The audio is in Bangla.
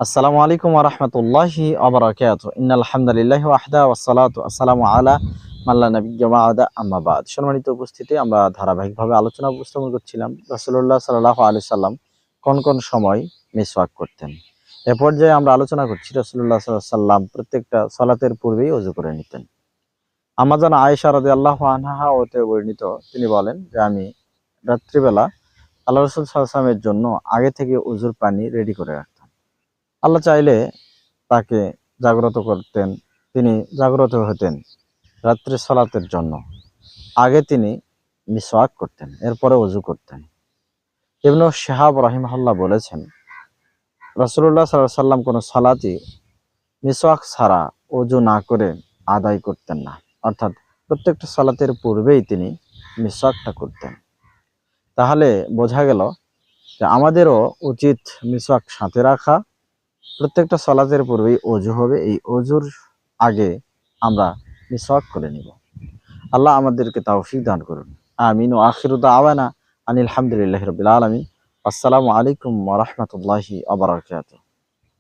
আসসালামু আলাইকুম ওয়া রাহমাতুল্লাহি ওয়া বারাকাতুহু। ইন্নাল হামদালিল্লাহি ওয়াহদা ওয়াসসালাতু ওয়াসসালামু আলা মান লা নাবিয়্যা বা'দা আম্মা বা'দ। সম্মানিত উপস্থিতি, আমরা ধারাবাহিকভাবে আলোচনা উপস্থাপন করছিলাম রাসূলুল্লাহ সাল্লাল্লাহু আলাইহি সাল্লাম কোন কোন সময় মিসওয়াক করতেন। এ পর্যায়ে আমরা আলোচনা করছি রাসূলুল্লাহ সাল্লাল্লাহু আলাইহি সাল্লাম প্রত্যেকটা সালাতের পূর্বেই ওযু করে নিতেন। আম্মা জান আয়েশা রাদিয়াল্লাহু আনহা হতে বর্ণিত, তিনি বলেন যে আমি রাত্রিবেলা আল্লাহ রাসূল সাল্লাল্লাহু আলাইহি ওয়াসাল্লামের জন্য আগে থেকে ওযুর পানি রেডি করে রাখতাম। আল্লাহ চাইলে তাকে জাগ্রত করতেন, তিনি জাগ্রত হতেন রাত্রে সালাতের জন্য। আগে তিনি মিসওয়াক করতেন, এরপরে ওযু করতেন। ইবনু শিহাব রাহিমাহুল্লাহ বলেছেন, রাসূলুল্লাহ সাল্লাল্লাহু আলাইহি সাল্লাম কোনো সালাতই মিসওয়াক ছাড়া ওযু না করে আদায় করতেন না। অর্থাৎ প্রত্যেকটা সালাতের পূর্বেই তিনি মিসওয়াকটা করতেন। তাহলে বোঝা গেল যে আমাদেরও উচিত মিসওয়াক সাথে রাখা। প্রত্যেকটা সালাতের পূর্বেই ওযু হবে, এই ওযুর আগে আমরা মিসওয়াক করে নিব। আল্লাহ আমাদেরকে তৌফিক দান করুন। আমিন। ওয়া আখিরু দাওয়ানা আনিল হামদুলিল্লাহি রাব্বিল আলামিন। আসসালামু আলাইকুম ওয়া রাহমাতুল্লাহি ওয়া বারাকাতুহু।